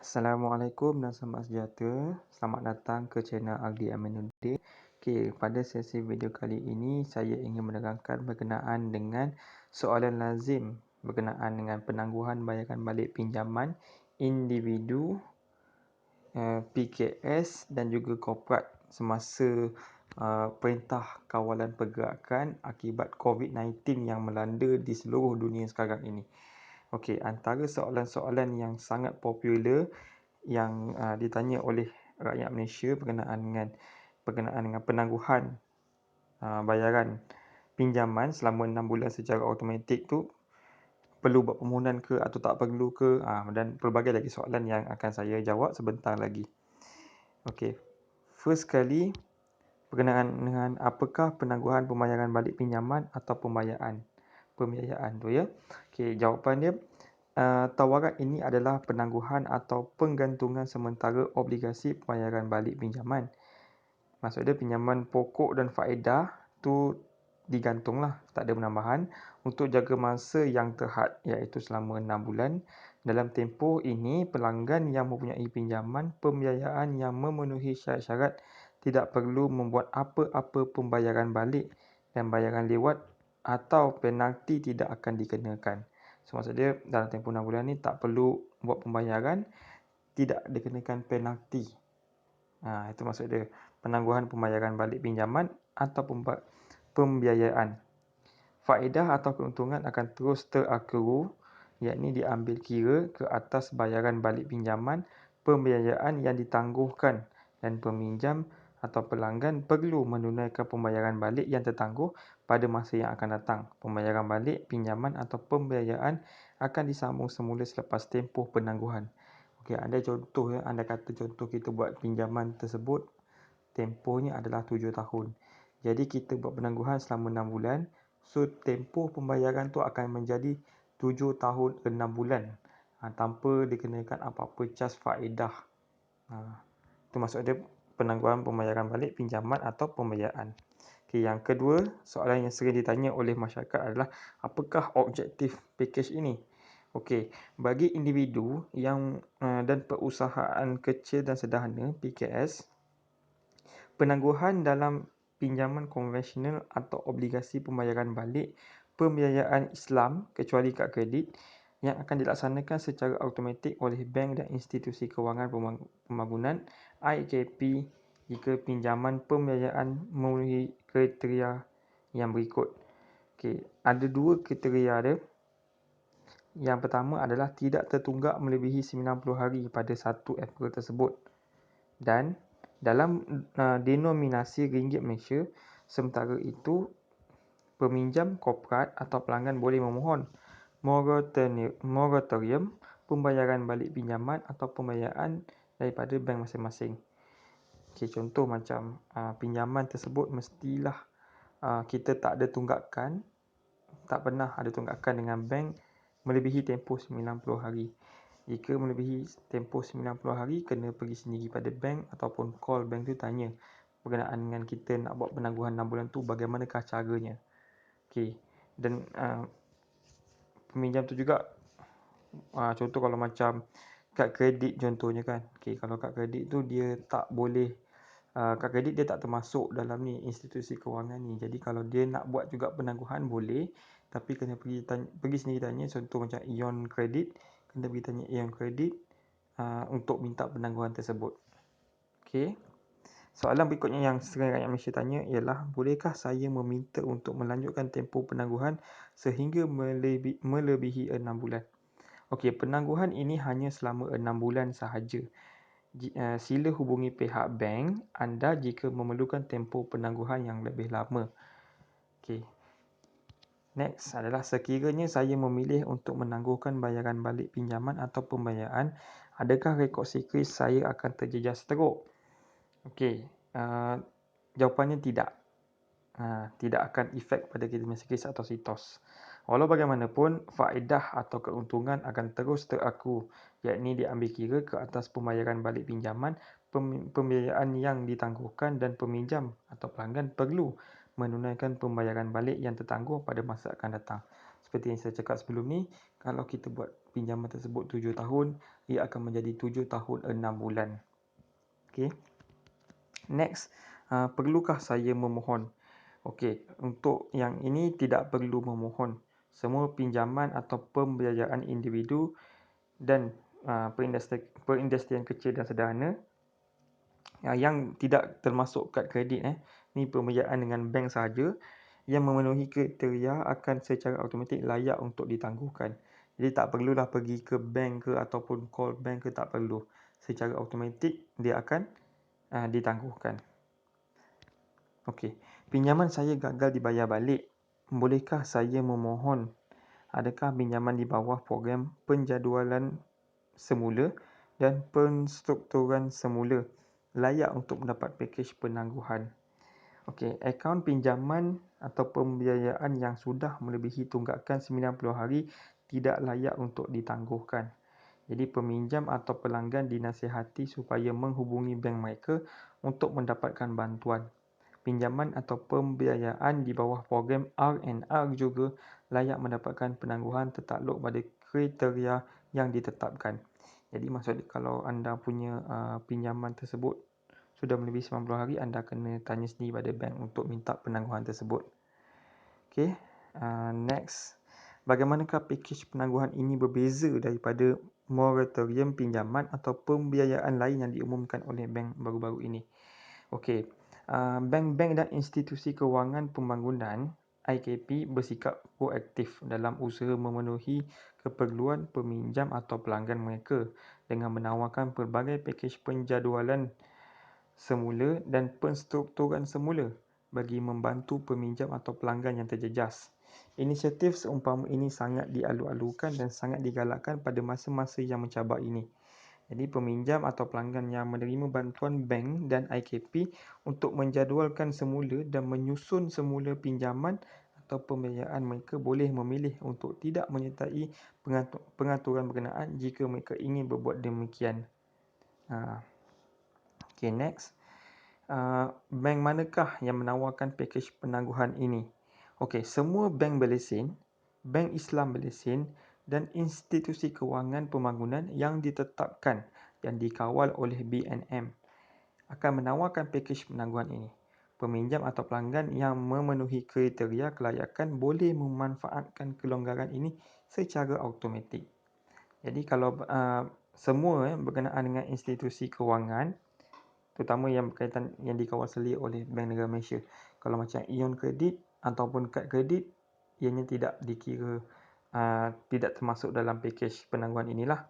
Assalamualaikum dan selamat sejahtera. Selamat datang ke channel Agdi Aminuddin. Okey, pada sesi video kali ini saya ingin menerangkan berkenaan dengan soalan lazim berkenaan dengan penangguhan bayaran balik pinjaman individu, PKS dan juga korporat semasa Perintah Kawalan Pergerakan akibat COVID-19 yang melanda di seluruh dunia sekarang ini. Okey, antara soalan-soalan yang sangat popular yang ditanya oleh rakyat Malaysia berkenaan dengan penangguhan bayaran pinjaman selama 6 bulan secara automatik tu perlu buat permohonan ke atau tak perlu ke, dan pelbagai lagi soalan yang akan saya jawab sebentar lagi. Okey. First kali berkenaan dengan apakah penangguhan pembayaran balik pinjaman atau pembiayaan tu ya. Okey, jawapan dia tawaran ini adalah penangguhan atau penggantungan sementara obligasi pembayaran balik pinjaman. Maksud dia pinjaman pokok dan faedah tu digantunglah, tak ada penambahan untuk jaga masa yang terhad iaitu selama 6 bulan. Dalam tempoh ini, pelanggan yang mempunyai pinjaman pembiayaan yang memenuhi syarat-syarat tidak perlu membuat apa-apa pembayaran balik dan bayaran lewat atau penalti tidak akan dikenakan. So, maksud dia dalam tempoh 6 bulan ni tak perlu buat pembayaran, tidak dikenakan penalti. Itu maksud dia penangguhan pembayaran balik pinjaman atau pembiayaan. Faedah atau keuntungan akan terus terakkuru, yakni diambil kira ke atas bayaran balik pinjaman pembiayaan yang ditangguhkan dan peminjam atau pelanggan perlu menunaikan pembayaran balik yang tertangguh pada masa yang akan datang. Pembayaran balik pinjaman atau pembiayaan akan disambung semula selepas tempoh penangguhan. Okey, anda contoh ya, anda kata contoh kita buat pinjaman tersebut tempohnya adalah 7 tahun. Jadi kita buat penangguhan selama 6 bulan. So tempoh pembayaran tu akan menjadi 7 tahun 6 bulan. Tanpa dikenakan apa-apa cas faedah. Itu maksud dia penangguhan pembayaran balik pinjaman atau pembiayaan. Okay, yang kedua, soalan yang sering ditanya oleh masyarakat adalah apakah objektif pakej ini? Okey, bagi individu yang dan perusahaan kecil dan sederhana PKS, penangguhan dalam pinjaman konvensional atau obligasi pembayaran balik pembiayaan Islam kecuali kad kredit yang akan dilaksanakan secara automatik oleh bank dan institusi kewangan pembangunan IKP jika pinjaman pembiayaan memenuhi kriteria yang berikut. Okey, ada dua kriteria dia. Yang pertama adalah tidak tertunggak melebihi 90 hari pada 1 April tersebut. Dan dalam denominasi ringgit Malaysia, sementara itu peminjam korporat atau pelanggan boleh memohon moratorium pembayaran balik pinjaman atau pembiayaan daripada bank masing-masing. Okey, contoh macam pinjaman tersebut mestilah kita tak ada tunggakan, tak pernah ada tunggakan dengan bank melebihi tempoh 90 hari. Jika melebihi tempoh 90 hari, kena pergi sendiri pada bank ataupun call bank tu tanya berkenaan dengan kita nak buat penangguhan 6 bulan tu bagaimanakah caranya. Okey, dan peminjam tu juga contoh kalau macam kad kredit contohnya kan. Okey, kalau kad kredit tu dia tak boleh kad kredit dia tak termasuk dalam ni institusi kewangan ni. Jadi kalau dia nak buat juga penangguhan boleh, tapi kena pergi sendiri tanya. Contoh macam Ion Credit, kena pergi tanya Ion Credit untuk minta penangguhan tersebut. Okey. Soalan berikutnya yang sering rakyat Malaysia tanya ialah, bolehkah saya meminta untuk melanjutkan tempoh penangguhan sehingga melebihi 6 bulan? Okey, penangguhan ini hanya selama 6 bulan sahaja. Sila hubungi pihak bank anda jika memerlukan tempoh penangguhan yang lebih lama. Okey. Next adalah, sekiranya saya memilih untuk menangguhkan bayaran balik pinjaman atau pembiayaan, adakah rekod sikris saya akan terjejas teruk? Okey, jawapannya tidak. Tidak akan efek pada kita punya sikris atau sitos. Walau bagaimanapun, faedah atau keuntungan akan terus teraku, yakni diambil kira ke atas pembayaran balik pinjaman, pembiayaan yang ditangguhkan dan peminjam atau pelanggan perlu menunaikan pembayaran balik yang tertangguh pada masa akan datang. seperti yang saya cakap sebelum ni, kalau kita buat pinjaman tersebut 7 tahun, ia akan menjadi 7 tahun 6 bulan. Okey. Next, perlukah saya memohon? Okey, untuk yang ini tidak perlu memohon. Semua pinjaman atau pembiayaan individu dan perindustrian kecil dan sederhana yang tidak termasuk kad kredit, ni pembiayaan dengan bank sahaja yang memenuhi kriteria akan secara automatik layak untuk ditangguhkan. Jadi tak perlulah pergi ke bank ke ataupun call bank ke, tak perlu. Secara automatik dia akan ditangguhkan. Okey, pinjaman saya gagal dibayar balik. Bolehkah saya memohon? Adakah pinjaman di bawah program penjadualan semula dan penstrukturan semula layak untuk mendapat pakej penangguhan? Okey, akaun pinjaman atau pembiayaan yang sudah melebihi tunggakan 90 hari tidak layak untuk ditangguhkan. Jadi peminjam atau pelanggan dinasihati supaya menghubungi bank mereka untuk mendapatkan bantuan. Pinjaman atau pembiayaan di bawah program R&R juga layak mendapatkan penangguhan tertakluk pada kriteria yang ditetapkan. Jadi maksud kalau anda punya pinjaman tersebut sudah melebihi 90 hari, anda kena tanya sendiri pada bank untuk minta penangguhan tersebut. Okey, next. Bagaimanakah pakej penangguhan ini berbeza daripada moratorium pinjaman atau pembiayaan lain yang diumumkan oleh bank baru-baru ini? Okey, bank-bank dan institusi kewangan pembangunan IKP bersikap proaktif dalam usaha memenuhi keperluan peminjam atau pelanggan mereka dengan menawarkan pelbagai pakej penjadualan semula dan penstrukturan semula bagi membantu peminjam atau pelanggan yang terjejas. Inisiatif seumpama ini sangat dialu-alukan dan sangat digalakkan pada masa-masa yang mencabar ini. Jadi peminjam atau pelanggan yang menerima bantuan bank dan IKP untuk menjadualkan semula dan menyusun semula pinjaman atau pembiayaan mereka boleh memilih untuk tidak menyertai pengaturan berkenaan jika mereka ingin berbuat demikian. Okay, next. Bank manakah yang menawarkan pakej penangguhan ini? Okey, semua bank berlesen, bank Islam berlesen dan institusi kewangan pembangunan yang ditetapkan dan dikawal oleh BNM akan menawarkan pakej penangguhan ini. Peminjam atau pelanggan yang memenuhi kriteria kelayakan boleh memanfaatkan kelonggaran ini secara automatik. Jadi kalau semua berkenaan dengan institusi kewangan, terutama yang berkaitan yang dikawal oleh Bank Negara Malaysia. Kalau macam Ion Kredit ataupun kad kredit, ianya tidak dikira tidak termasuk dalam pakej penangguhan inilah.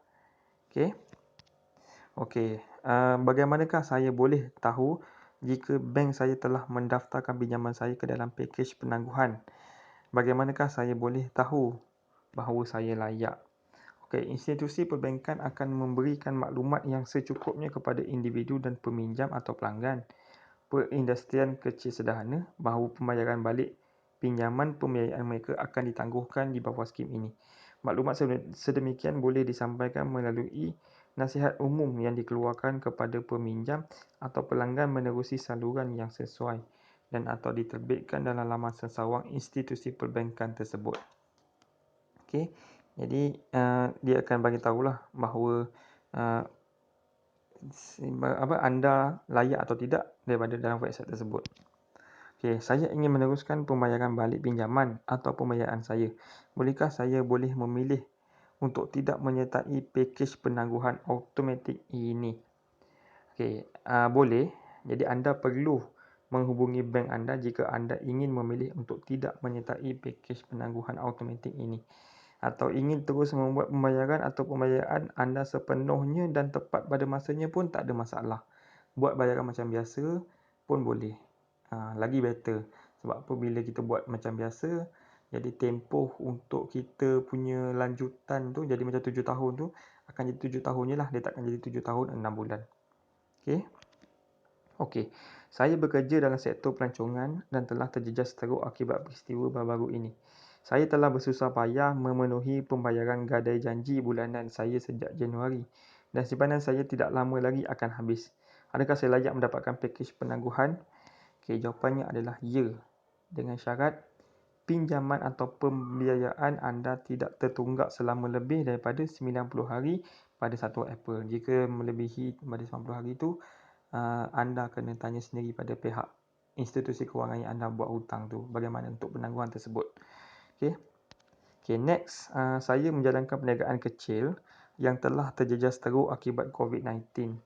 Okey, bagaimanakah saya boleh tahu jika bank saya telah mendaftarkan pinjaman saya ke dalam pakej penangguhan? Bagaimanakah saya boleh tahu bahawa saya layak? Okey, institusi perbankan akan memberikan maklumat yang secukupnya kepada individu dan peminjam atau pelanggan perindustrian kecil sederhana bahawa pembayaran balik pinjaman pembiayaan mereka akan ditangguhkan di bawah skim ini. Maklumat sedemikian boleh disampaikan melalui nasihat umum yang dikeluarkan kepada peminjam atau pelanggan menerusi saluran yang sesuai dan atau diterbitkan dalam laman sesawang institusi perbankan tersebut. Okey. Jadi dia akan bagi tahulah bahawa anda layak atau tidak daripada dalam website tersebut. Okey, saya ingin meneruskan pembayaran balik pinjaman atau pembiayaan saya. Bolehkah saya boleh memilih untuk tidak menyertai pakej penangguhan automatik ini? Okey, boleh. Jadi anda perlu menghubungi bank anda jika anda ingin memilih untuk tidak menyertai pakej penangguhan automatik ini. Atau ingin terus membuat pembayaran atau pembiayaan anda sepenuhnya dan tepat pada masanya pun tak ada masalah. Buat bayaran macam biasa pun boleh. Lagi better. Sebab apa bila kita buat macam biasa, jadi tempoh untuk kita punya lanjutan tu jadi macam 7 tahun tu akan jadi 7 tahun je lah. Dia takkan jadi 7 tahun 6 bulan. Okey. Saya bekerja dalam sektor pelancongan dan telah terjejas teruk akibat peristiwa baru-baru ini. Saya telah bersusah payah memenuhi pembayaran gadai janji bulanan saya sejak Januari dan simpanan saya tidak lama lagi akan habis. Adakah saya layak mendapatkan pakej penangguhan? Okey, jawapannya adalah ya. Dengan syarat pinjaman atau pembiayaan anda tidak tertunggak selama lebih daripada 90 hari pada 1 April. Jika melebihi pada 90 hari itu, anda kena tanya sendiri pada pihak institusi kewangan yang anda buat hutang tu bagaimana untuk penangguhan tersebut. Okay, next, saya menjalankan perniagaan kecil yang telah terjejas teruk akibat COVID-19.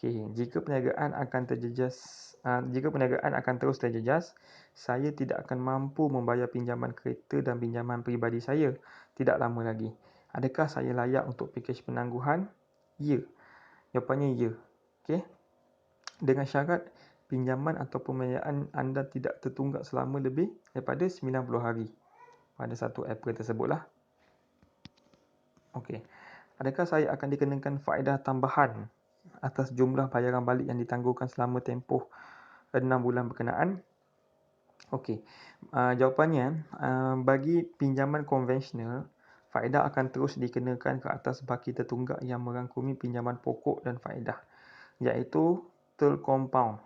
Okay, jika perniagaan akan terus terjejas, saya tidak akan mampu membayar pinjaman kereta dan pinjaman peribadi saya tidak lama lagi. Adakah saya layak untuk pakej penangguhan? Ya. Jawapannya ya. Okay. Dengan syarat pinjaman atau pembiayaan anda tidak tertunggak selama lebih daripada 90 hari pada 1 April tersebutlah. Okey. Adakah saya akan dikenakan faedah tambahan atas jumlah bayaran balik yang ditangguhkan selama tempoh 6 bulan berkenaan? Okey. Jawapannya, bagi pinjaman konvensional, faedah akan terus dikenakan ke atas baki tertunggak yang merangkumi pinjaman pokok dan faedah, iaitu terkompaun.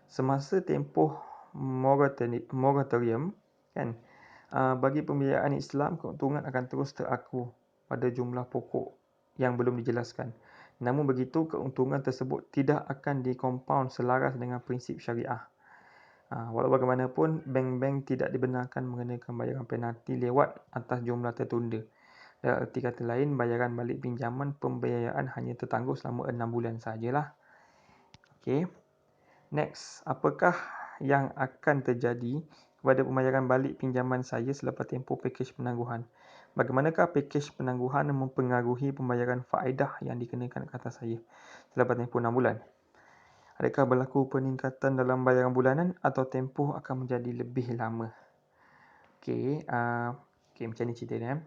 Semasa tempoh moratorium, kan, bagi pembiayaan Islam, keuntungan akan terus teraku pada jumlah pokok yang belum dijelaskan. Namun begitu, keuntungan tersebut tidak akan dikompaun selaras dengan prinsip syariah. Walau bagaimanapun, bank-bank tidak dibenarkan mengenakan bayaran penalti lewat atas jumlah tertunda. Dalam erti kata lain, bayaran balik pinjaman pembiayaan hanya tertangguh selama 6 bulan sahajalah. Okey. Next, apakah yang akan terjadi kepada pembayaran balik pinjaman saya selepas tempoh pakej penangguhan? Bagaimanakah pakej penangguhan mempengaruhi pembayaran faedah yang dikenakan ke atas saya selepas tempoh 6 bulan? Adakah berlaku peningkatan dalam bayaran bulanan atau tempoh akan menjadi lebih lama? Okey, macam ni ceritanya.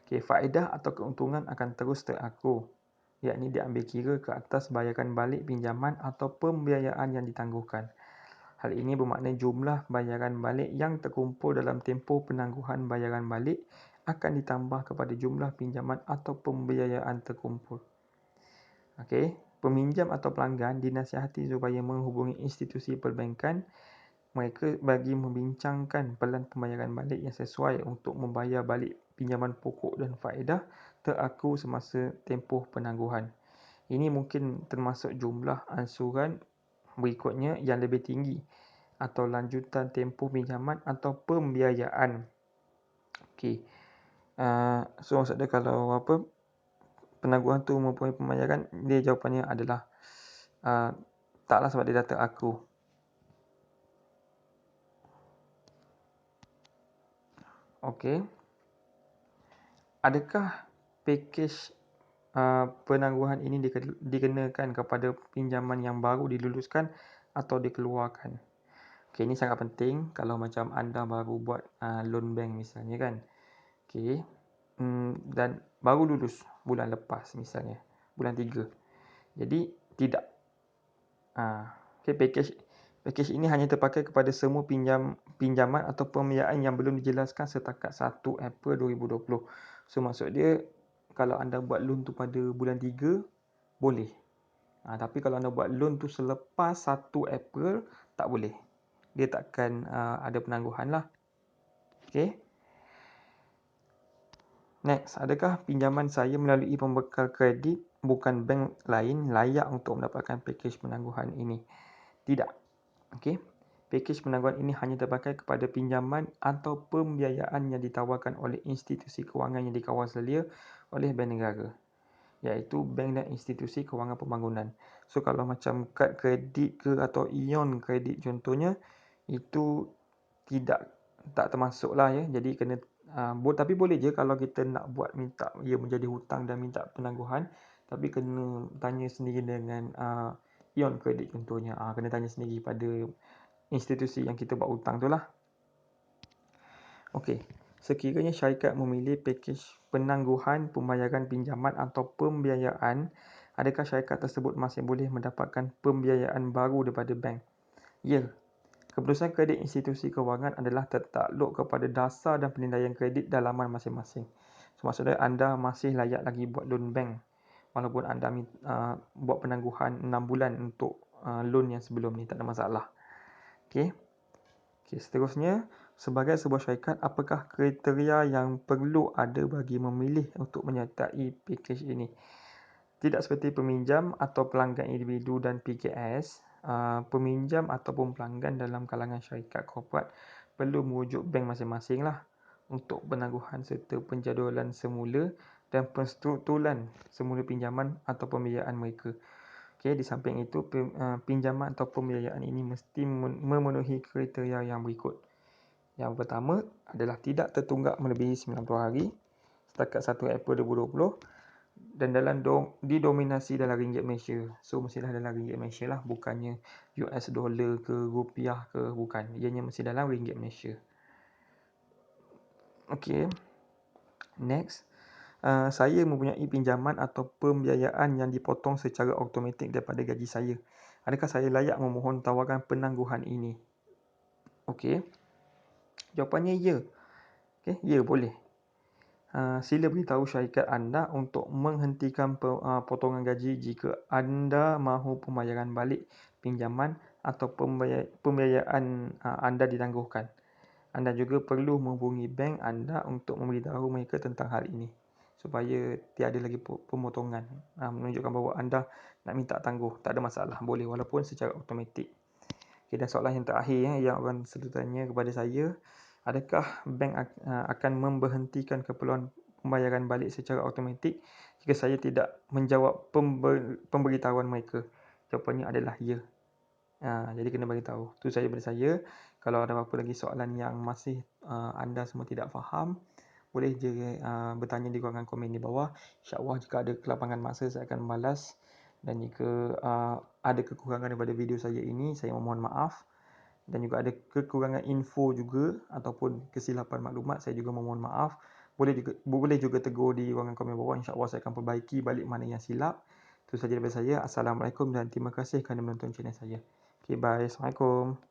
Okey, faedah atau keuntungan akan terus teraku, yakni diambil kira ke atas bayaran balik pinjaman atau pembiayaan yang ditangguhkan. Hal ini bermakna jumlah bayaran balik yang terkumpul dalam tempoh penangguhan bayaran balik akan ditambah kepada jumlah pinjaman atau pembiayaan terkumpul. Okey, peminjam atau pelanggan dinasihati supaya menghubungi institusi perbankan mereka bagi membincangkan pelan pembayaran balik yang sesuai untuk membayar balik pinjaman pokok dan faedah teraku semasa tempoh penangguhan. Ini mungkin termasuk jumlah ansuran berikutnya yang lebih tinggi atau lanjutan tempoh pinjaman atau pembiayaan. Okey. So maksudnya kalau penangguhan tu mempunyai pembayaran, dia jawapannya adalah taklah sebab dia dah teraku. Okey. Adakah pakej penangguhan ini dikenakan kepada pinjaman yang baru diluluskan atau dikeluarkan? Okey, ini sangat penting kalau macam anda baru buat loan bank misalnya kan. Okey. Dan baru lulus bulan lepas misalnya, bulan 3. Jadi tidak. Okey, pakej ini hanya terpakai kepada semua pinjaman atau pembiayaan yang belum dijelaskan setakat 1 April 2020. So maksud dia kalau anda buat loan tu pada bulan 3 boleh. Tapi kalau anda buat loan tu selepas 1 April tak boleh. Dia takkan ada penangguhan lah. Okey. Next, adakah pinjaman saya melalui pembekal kredit bukan bank lain layak untuk mendapatkan pakej penangguhan ini? Tidak. Okey. Pakej penangguhan ini hanya terpakai kepada pinjaman atau pembiayaan yang ditawarkan oleh institusi kewangan yang dikawal selia oleh bank negara, iaitu bank dan institusi kewangan pembangunan. So kalau macam kad kredit ke atau ion kredit contohnya, itu tak termasuk lah ya. Jadi kena tapi boleh je kalau kita nak buat minta ia menjadi hutang dan minta penangguhan, tapi kena tanya sendiri dengan ion kredit contohnya. Kena tanya sendiri pada institusi yang kita buat hutang tu lah. Okey, sekiranya syarikat memilih pakej penangguhan pembayaran pinjaman atau pembiayaan, adakah syarikat tersebut masih boleh mendapatkan pembiayaan baru daripada bank? Ya. Keputusan kredit institusi kewangan adalah tertakluk kepada dasar dan penilaian kredit dalaman masing-masing. So, maksudnya anda masih layak lagi buat loan bank walaupun anda buat penangguhan 6 bulan untuk loan yang sebelum ni, tak ada masalah. Okey. Seterusnya, Sebagai sebuah syarikat, apakah kriteria yang perlu ada bagi memilih untuk menyertai pakej ini? Tidak seperti peminjam atau pelanggan individu dan PKS, peminjam ataupun pelanggan dalam kalangan syarikat korporat perlu merujuk bank masing-masing lah untuk penangguhan serta penjadualan semula dan penstrukturan semula pinjaman atau pembiayaan mereka. Okey, di samping itu, pinjaman atau pembiayaan ini mesti memenuhi kriteria yang berikut. Yang pertama adalah tidak tertunggak melebihi 90 hari setakat 1 April 2020 dan didominasi dalam ringgit Malaysia. So mestilah dalam ringgit Malaysia lah, bukannya US dollar ke rupiah ke, bukan. Ianya mesti dalam ringgit Malaysia. Okey. Next, saya mempunyai pinjaman atau pembiayaan yang dipotong secara automatik daripada gaji saya. Adakah saya layak memohon tawaran penangguhan ini? Okey. Jawapannya ya. Okey, ya boleh. Sila beritahu syarikat anda untuk menghentikan potongan gaji jika anda mahu pembayaran balik pinjaman atau pembiayaan anda ditangguhkan. Anda juga perlu menghubungi bank anda untuk memberitahu mereka tentang hal ini supaya tiada lagi pemotongan. Menunjukkan bahawa anda nak minta tangguh. Tak ada masalah. Boleh walaupun secara automatik. Okay, dan soalan yang terakhir yang orang selalu tanya kepada saya, adakah bank akan memberhentikan keperluan pembayaran balik secara automatik jika saya tidak menjawab pemberitahuan mereka? Jawapannya adalah ya. Jadi kena beritahu. Itu saja daripada saya. Kalau ada apa-apa lagi soalan yang masih anda semua tidak faham, boleh je bertanya di ruangan komen di bawah. InsyaAllah jika ada kelapangan masa saya akan membalas. Dan jika ada kekurangan daripada video saya ini, saya memohon maaf. Dan juga ada kekurangan info juga ataupun kesilapan maklumat, saya juga memohon maaf. Boleh juga tegur di ruangan komen bawah. InsyaAllah saya akan perbaiki balik mana yang silap. Itu sahaja daripada saya. Assalamualaikum dan terima kasih kerana menonton channel saya. Okay, bye. Assalamualaikum.